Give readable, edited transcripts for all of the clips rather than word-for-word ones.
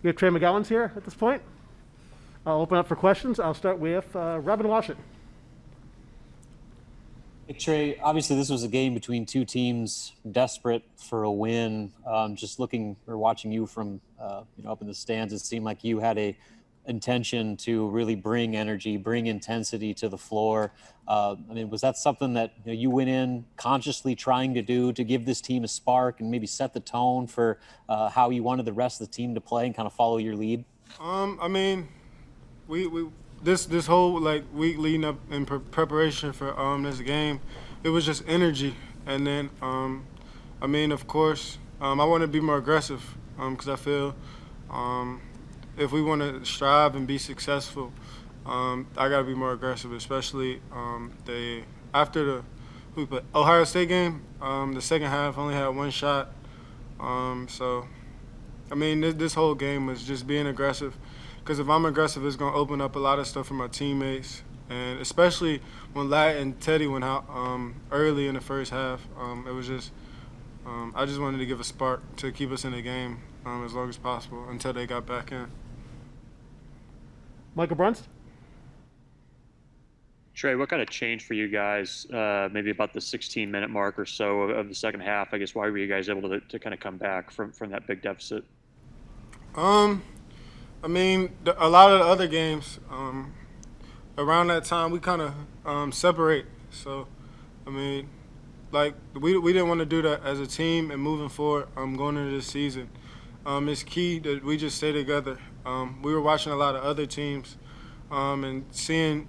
We have Trey McGowen's here at this point. I'll open up for questions. I'll start with Robin Washington. Hey, Trey, obviously this was a game between two teams desperate for a win. Just looking or watching you from up in the stands, it seemed like you had a intention to really bring energy, bring intensity to the floor. Was that something that you went in consciously trying to do to give this team a spark and maybe set the tone for how you wanted the rest of the team to play and kind of follow your lead? We this whole week leading up in preparation for this game, it was just energy, and then of course I want to be more aggressive because I feel if we want to strive and be successful, I got to be more aggressive, especially after we played Ohio State game. The second half only had one shot, this whole game was just being aggressive. Because if I'm aggressive, it's going to open up a lot of stuff for my teammates. And especially when Lat and Teddy went out early in the first half, it was just I just wanted to give a spark to keep us in the game as long as possible until they got back in. Michael Brunst? Trey, what kind of changed for you guys maybe about the 16-minute mark or so of the second half? I guess why were you guys able to kind of come back from that big deficit? A lot of the other games, around that time, we kind of separate. So, we didn't want to do that as a team and moving forward going into this season. It's key that we just stay together. We were watching a lot of other teams and seeing,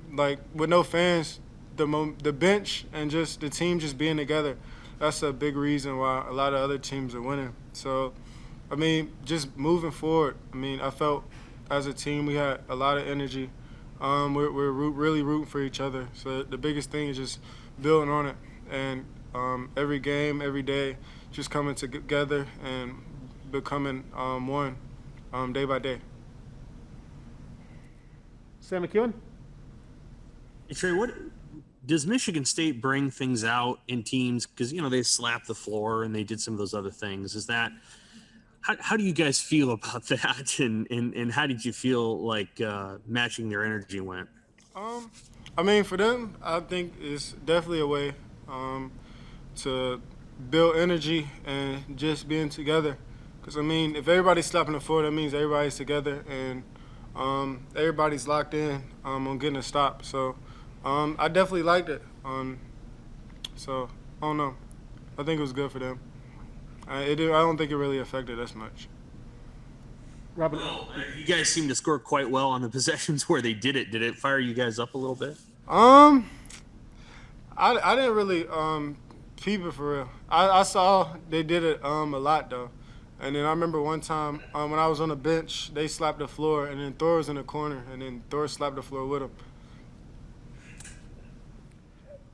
with no fans, the bench and just the team just being together. That's a big reason why a lot of other teams are winning. So, just moving forward, I felt as a team we had a lot of energy. We're really rooting for each other. So the biggest thing is just building on it. And every game, every day, just coming together and becoming one day by day. Sam McEwen? Hey, Trey, what does Michigan State bring things out in teams? Because, they slapped the floor and they did some of those other things. Is that how do you guys feel about that, and how did you feel like matching their energy went? For them, I think it's definitely a way to build energy and just being together. Because, if everybody's slapping the floor, that means everybody's together and everybody's locked in on getting a stop. So I definitely liked it. So I don't know. I think it was good for them. I don't think it really affected us much. Robin? You guys seem to score quite well on the possessions where they did it. Did it fire you guys up a little bit? I didn't really peep it for real. I saw they did it a lot though. And then I remember one time when I was on the bench, they slapped the floor, and then Thor was in the corner, and then Thor slapped the floor with him.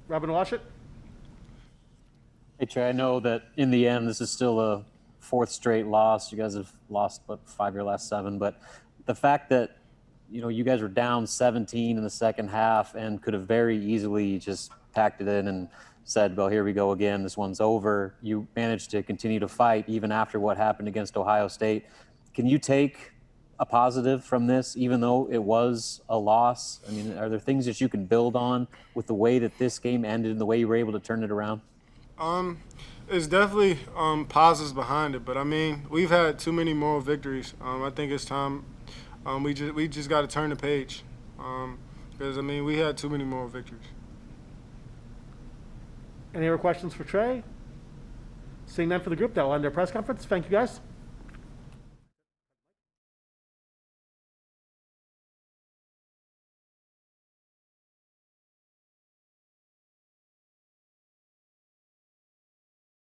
Robin Washington? Hey, Trey, I know that in the end, this is still a fourth straight loss. You guys have lost, 5 of your last 7. But the fact that, you guys were down 17 in the second half and could have very easily just packed it in and said, well, here we go again. This one's over. You managed to continue to fight even after what happened against Ohio State. Can you take a positive from this, even though it was a loss? Are there things that you can build on with the way that this game ended and the way you were able to turn it around? It's definitely positives behind it, but we've had too many moral victories. I think it's time we just got to turn the page because we had too many moral victories. Any other questions for Trey? Seeing none for the group, that will end our press conference. Thank you, guys.